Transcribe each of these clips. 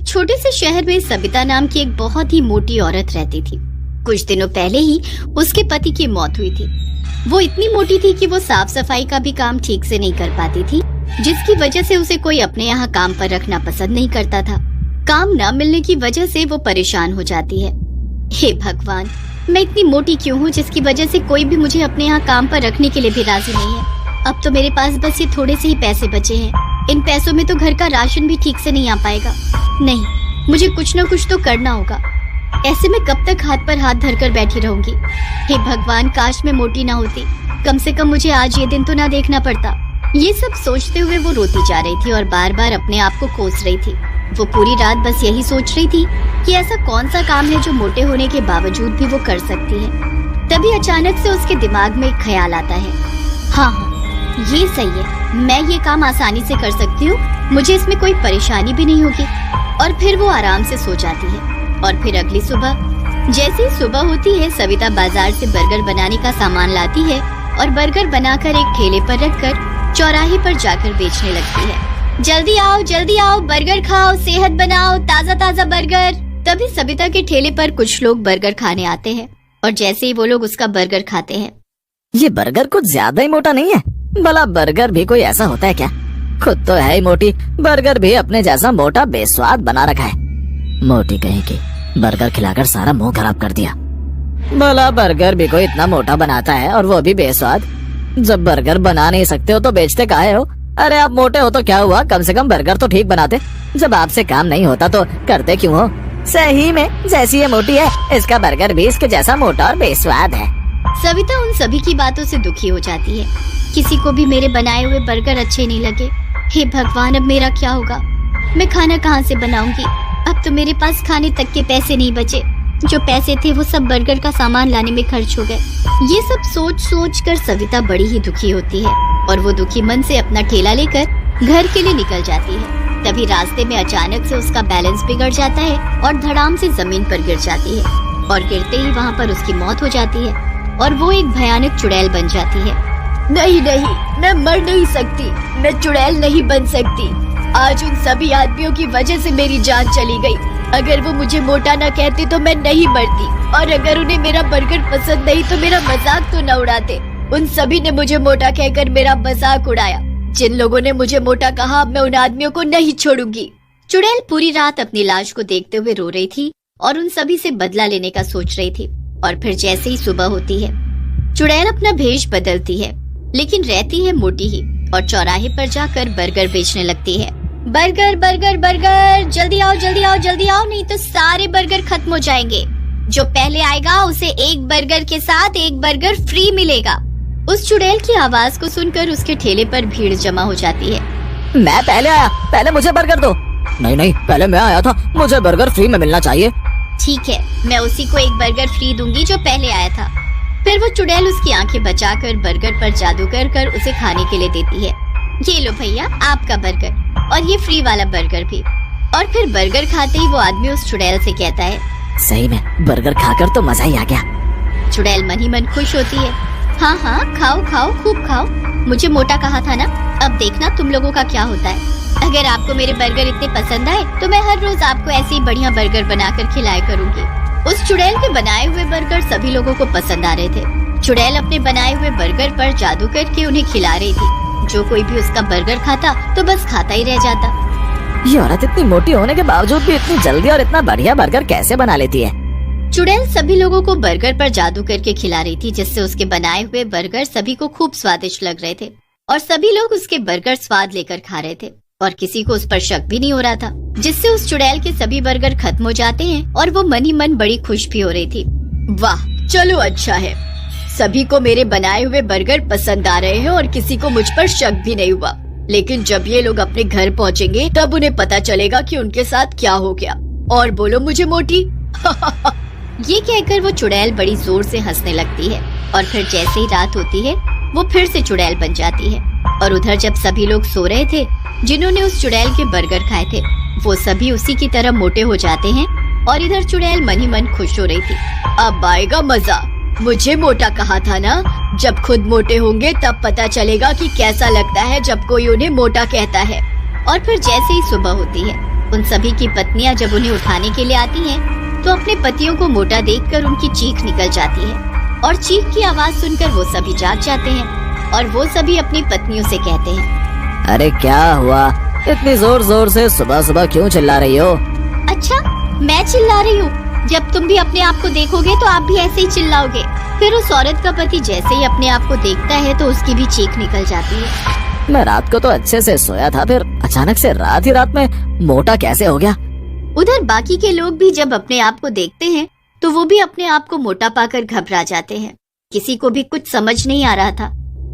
एक छोटे से शहर में सविता नाम की एक बहुत ही मोटी औरत रहती थी। कुछ दिनों पहले ही उसके पति की मौत हुई थी। वो इतनी मोटी थी कि वो साफ सफाई का भी काम ठीक से नहीं कर पाती थी, जिसकी वजह से उसे कोई अपने यहाँ काम पर रखना पसंद नहीं करता था। काम न मिलने की वजह से वो परेशान हो जाती है। हे भगवान, मैं इतनी मोटी क्यों हूँ जिसकी वजह से कोई भी मुझे अपने यहाँ काम पर रखने के लिए भी राजी नहीं है। अब तो मेरे पास बस ये थोड़े से ही पैसे बचे हैं। इन पैसों में तो घर का राशन भी ठीक से नहीं आ पाएगा। नहीं, मुझे कुछ न कुछ तो करना होगा। ऐसे में कब तक हाथ पर हाथ धरकर बैठी रहूंगी। हे भगवान, काश मैं मोटी ना होती। कम से कम मुझे आज ये दिन तो ना देखना पड़ता। ये सब सोचते हुए वो रोती जा रही थी और बार बार अपने आप को कोस रही थी। वो पूरी रात बस यही सोच रही थी कि ऐसा कौन सा काम है जो मोटे होने के बावजूद भी वो कर सकती है। तभी अचानक से उसके दिमाग में एक ख्याल आता है। हाँ, ये सही है, मैं ये काम आसानी से कर सकती हूँ, मुझे इसमें कोई परेशानी भी नहीं होगी। और फिर वो आराम से सो जाती है। और फिर अगली सुबह जैसे ही सुबह होती है, सविता बाजार से बर्गर बनाने का सामान लाती है और बर्गर बनाकर एक ठेले पर रखकर चौराहे पर जाकर बेचने लगती है। जल्दी आओ, बर्गर खाओ, सेहत बनाओ, ताजा ताजा बर्गर। तभी सविता के ठेले पर कुछ लोग बर्गर खाने आते हैं और जैसे ही वो लोग उसका बर्गर खाते हैं, ये बर्गर कुछ ज्यादा ही मोटा नहीं है? भला बर्गर भी कोई ऐसा होता है क्या? खुद तो है ही मोटी, बर्गर भी अपने जैसा मोटा बेस्वाद बना रखा है। मोटी कहीं की, बर्गर खिलाकर सारा मुंह खराब कर दिया। भला बर्गर भी कोई इतना मोटा बनाता है और वो भी बेस्वाद? जब बर्गर बना नहीं सकते हो तो बेचते काहे हो? अरे आप मोटे हो तो क्या हुआ, कम से कम बर्गर तो ठीक बनाते। जब आपसे काम नहीं होता तो करते क्यों हो? सही में जैसी ये मोटी है, इसका बर्गर भी इसके जैसा मोटा और बेस्वाद है। सविता उन सभी की बातों से दुखी हो जाती है। किसी को भी मेरे बनाए हुए बर्गर अच्छे नहीं लगे। हे भगवान, अब मेरा क्या होगा? मैं खाना कहाँ से बनाऊंगी? अब तो मेरे पास खाने तक के पैसे नहीं बचे। जो पैसे थे वो सब बर्गर का सामान लाने में खर्च हो गए। ये सब सोच सोच कर सविता बड़ी ही दुखी होती है और वो दुखी मन से अपना ठेला लेकर घर के लिए निकल जाती है। तभी रास्ते में अचानक से उसका बैलेंस बिगड़ जाता है और धड़ाम से जमीन पर गिर जाती है और गिरते ही वहाँ पर उसकी मौत हो जाती है और वो एक भयानक चुड़ैल बन जाती है। नहीं, मैं मर नहीं सकती, मैं चुड़ैल नहीं बन सकती। आज उन सभी आदमियों की वजह से मेरी जान चली गई। अगर वो मुझे मोटा न कहते तो मैं नहीं मरती, और अगर उन्हें मेरा बर्गर पसंद नहीं तो मेरा मजाक तो न उड़ाते। उन सभी ने मुझे मोटा कहकर मेरा मजाक उड़ाया। जिन लोगों ने मुझे मोटा कहा, मैं उन आदमियों को नहीं छोड़ूंगी। चुड़ैल पूरी रात अपनी लाश को देखते हुए रो रही थी और उन सभी से बदला लेने का सोच रही थी। और फिर जैसे ही सुबह होती है, चुड़ैल अपना भेष बदलती है, लेकिन रहती है मोटी ही, और चौराहे पर जाकर बर्गर बेचने लगती है। बर्गर, जल्दी आओ, नहीं तो सारे बर्गर खत्म हो जाएंगे। जो पहले आएगा उसे एक बर्गर के साथ एक बर्गर फ्री मिलेगा। उस चुड़ैल की आवाज को सुनकर उसके ठेले पर भीड़ जमा हो जाती है। मैं पहले आया, पहले मुझे बर्गर दो। नहीं, पहले मैं आया था, मुझे बर्गर फ्री में मिलना चाहिए। ठीक है, मैं उसी को एक बर्गर फ्री दूंगी जो पहले आया था। फिर वो चुड़ैल उसकी आंखें बचाकर बर्गर पर जादू कर उसे खाने के लिए देती है। ये लो भैया, आपका बर्गर, और ये फ्री वाला बर्गर भी। और फिर बर्गर खाते ही वो आदमी उस चुड़ैल से कहता है, सही में बर्गर खाकर तो मजा ही आ गया। चुड़ैल मन ही मन खुश होती है। हाँ, खाओ, खूब खाओ। मुझे मोटा कहा था ना, अब देखना तुम लोगों का क्या होता है। अगर आपको मेरे बर्गर इतने पसंद आए तो मैं हर रोज आपको ऐसे ही बढ़िया बर्गर बनाकर खिलाया करूंगी। उस चुड़ैल के बनाए हुए बर्गर सभी लोगों को पसंद आ रहे थे। चुड़ैल अपने बनाए हुए बर्गर पर जादू करके उन्हें खिला रही थी। जो कोई भी उसका बर्गर खाता तो बस खाता ही रह जाता। ये औरत इतनी मोटी होने के बावजूद भी इतनी जल्दी और इतना बढ़िया बर्गर कैसे बना लेती है? चुड़ैल सभी लोगों को बर्गर पर जादू करके खिला रही थी, जिससे उसके बनाए हुए बर्गर सभी को खूब स्वादिष्ट लग रहे थे और सभी लोग उसके बर्गर स्वाद लेकर खा रहे थे और किसी को उस पर शक भी नहीं हो रहा था, जिससे उस चुड़ैल के सभी बर्गर खत्म हो जाते हैं और वो मन ही मन बड़ी खुश भी हो रही थी। वाह, चलो अच्छा है, सभी को मेरे बनाए हुए बर्गर पसंद आ रहे हैं और किसी को मुझ पर शक भी नहीं हुआ। लेकिन जब ये लोग अपने घर पहुँचेंगे तब उन्हें पता चलेगा कि उनके साथ क्या हो गया। और बोलो मुझे मोटी। ये कहकर वो चुड़ैल बड़ी जोर से हंसने लगती है और फिर जैसे ही रात होती है वो फिर से चुड़ैल बन जाती है। और उधर जब सभी लोग सो रहे थे जिन्होंने उस चुड़ैल के बर्गर खाए थे, वो सभी उसी की तरह मोटे हो जाते हैं और इधर चुड़ैल मन ही मन खुश हो रही थी। अब आएगा मजा, मुझे मोटा कहा था ना, जब खुद मोटे होंगे तब पता चलेगा कि कैसा लगता है जब कोई उन्हें मोटा कहता है। और फिर जैसे ही सुबह होती है उन सभी की पत्नियां जब उन्हें उठाने के लिए आती हैं, तो अपने पतियों को मोटा देखकर उनकी चीख निकल जाती है और चीख की आवाज सुनकर वो सभी जाग जाते हैं और वो सभी अपनी पत्नियों से कहते हैं, अरे क्या हुआ, इतनी जोर जोर से सुबह सुबह क्यों चिल्ला रही हो? अच्छा मैं चिल्ला रही हूँ? जब तुम भी अपने आप को देखोगे तो आप भी ऐसे ही चिल्लाओगे। फिर उस औरत का पति जैसे ही अपने आप को देखता है तो उसकी भी चीख निकल जाती है। मैं रात को तो अच्छे से सोया था, फिर अचानक से रात ही रात में मोटा कैसे हो गया? उधर बाकी के लोग भी जब अपने आप को देखते हैं तो वो भी अपने आप को मोटा पाकर घबरा जाते हैं। किसी को भी कुछ समझ नहीं आ रहा था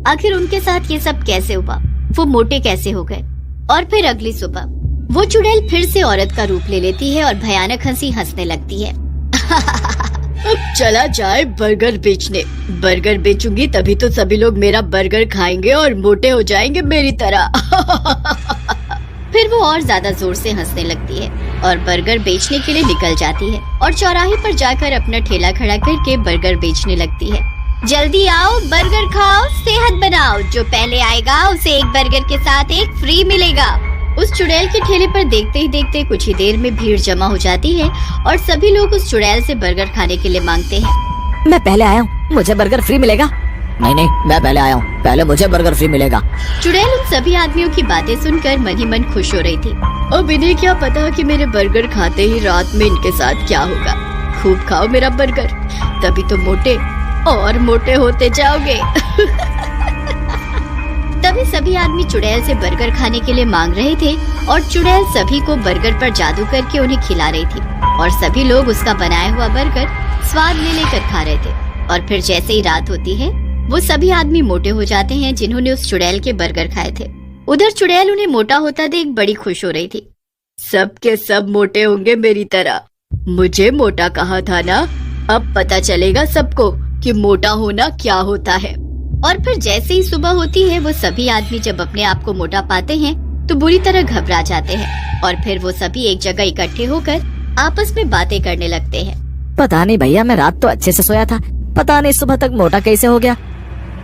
आखिर उनके साथ ये सब कैसे हुआ, वो मोटे कैसे हो गए। और फिर अगली सुबह वो चुड़ैल फिर से औरत का रूप ले लेती है और भयानक हंसी हंसने लगती है। अब चला जाए बर्गर बेचने। बर्गर बेचूंगी तभी तो सभी लोग मेरा बर्गर खाएंगे और मोटे हो जाएंगे मेरी तरह। फिर वो और ज्यादा जोर से हंसने लगती है और बर्गर बेचने के लिए निकल जाती है और चौराहे पर जाकर अपना ठेला खड़ा करके बर्गर बेचने लगती है। जल्दी आओ, बर्गर खाओ, सेहत बनाओ, जो पहले आएगा उसे एक बर्गर के साथ एक फ्री मिलेगा। उस चुड़ैल के ठेले पर देखते ही देखते कुछ ही देर में भीड़ जमा हो जाती है और सभी लोग उस चुड़ैल से बर्गर खाने के लिए मांगते हैं। मैं पहले आया हूँ, मुझे बर्गर फ्री मिलेगा। नहीं नहीं, मैं पहले आया हूँ, पहले मुझे बर्गर फ्री मिलेगा। चुड़ैल उन सभी आदमियों की बातें सुनकर मन ही मन खुश हो रही थी। अब इन्हें क्या पता कि मेरे बर्गर खाते ही रात में इनके साथ क्या होगा। खूब खाओ मेरा बर्गर, तभी तो मोटे और मोटे होते जाओगे। तभी सभी आदमी चुड़ैल से बर्गर खाने के लिए मांग रहे थे और चुड़ैल सभी को बर्गर पर जादू करके उन्हें खिला रही थी और सभी लोग उसका बनाया हुआ बर्गर स्वाद ले लेकर खा रहे थे। और फिर जैसे ही रात होती है वो सभी आदमी मोटे हो जाते हैं जिन्होंने उस चुड़ैल के बर्गर खाए थे। उधर चुड़ैल उन्हें मोटा होता देख बड़ी खुश हो रही थी। सब के सब मोटे होंगे मेरी तरह, मुझे मोटा कहा था ना, अब पता चलेगा सबको कि मोटा होना क्या होता है। और फिर जैसे ही सुबह होती है वो सभी आदमी जब अपने आप को मोटा पाते हैं तो बुरी तरह घबरा जाते हैं और फिर वो सभी एक जगह इकट्ठे होकर आपस में बातें करने लगते हैं। पता नहीं भैया, मैं रात तो अच्छे से सोया था, पता नहीं सुबह तक मोटा कैसे हो गया।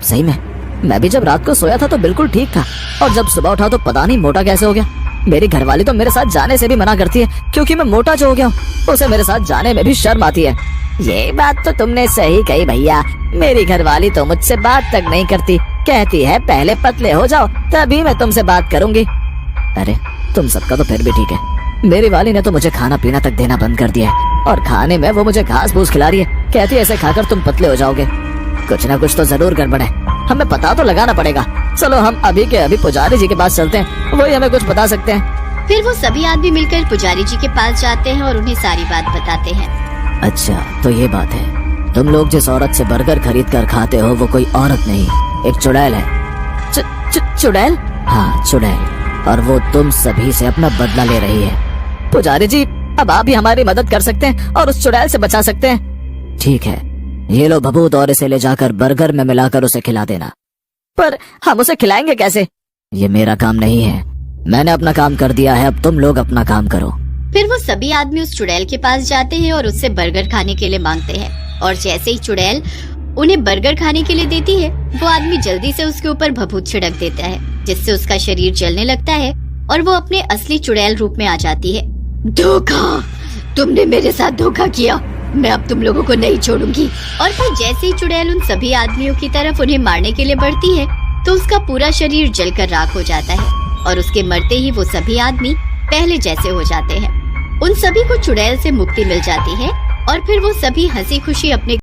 सही में मैं भी जब रात को सोया था तो बिल्कुल ठीक था और जब सुबह उठा तो पता नहीं मोटा कैसे हो गया। मेरी घरवाली तो मेरे साथ जाने से भी मना करती है क्योंकि मैं मोटा जो हो गया हूँ, उसे मेरे साथ जाने में भी शर्म आती है। ये बात तो तुमने सही कही भैया, मेरी घरवाली तो मुझसे बात तक नहीं करती, कहती है पहले पतले हो जाओ तभी मैं तुमसे बात करूंगी। अरे तुम सबका तो फिर भी ठीक है, मेरी वाली ने तो मुझे खाना पीना तक देना बंद कर दिया है और खाने में वो मुझे घास फूस खिला रही है, कहती है ऐसे खाकर तुम पतले हो जाओगे। कुछ ना कुछ तो जरूर गड़बड़ है, हमें पता तो लगाना पड़ेगा। चलो हम अभी के अभी पुजारी जी के पास चलते हैं, वही हमें कुछ बता सकते हैं। फिर वो सभी आदमी मिलकर पुजारी जी के पास जाते हैं और उन्हें सारी बात बताते हैं। अच्छा तो ये बात है, तुम लोग जिस औरत से बर्गर खरीद कर खाते हो वो कोई औरत नहीं, एक चुड़ैल है। चुड़ैल? हाँ चुड़ैल, और वो तुम सभी से अपना बदला ले रही है। पुजारी जी अब आप ही हमारी मदद कर सकते हैं और उस चुड़ैल से बचा सकते हैं। ठीक है, ये लो भभूत और इसे ले जाकर बर्गर में मिलाकर उसे खिला देना। पर हम उसे खिलाएंगे कैसे? ये मेरा काम नहीं है, मैंने अपना काम कर दिया है, अब तुम लोग अपना काम करो। फिर वो सभी आदमी उस चुड़ैल के पास जाते हैं और उससे बर्गर खाने के लिए मांगते हैं और जैसे ही चुड़ैल उन्हें बर्गर खाने के लिए देती है वो आदमी जल्दी से उसके ऊपर भभूत छिड़क देता है जिससे उसका शरीर जलने लगता है और वो अपने असली चुड़ैल रूप में आ जाती है। धोखा, तुमने मेरे साथ धोखा किया, मैं अब तुम लोगों को नहीं छोड़ूंगी। और फिर जैसे ही चुड़ैल उन सभी आदमियों की तरफ उन्हें मारने के लिए बढ़ती है तो उसका पूरा शरीर जलकर राख हो जाता है और उसके मरते ही वो सभी आदमी पहले जैसे हो जाते हैं। उन सभी को चुड़ैल से मुक्ति मिल जाती है और फिर वो सभी हंसी खुशी अपने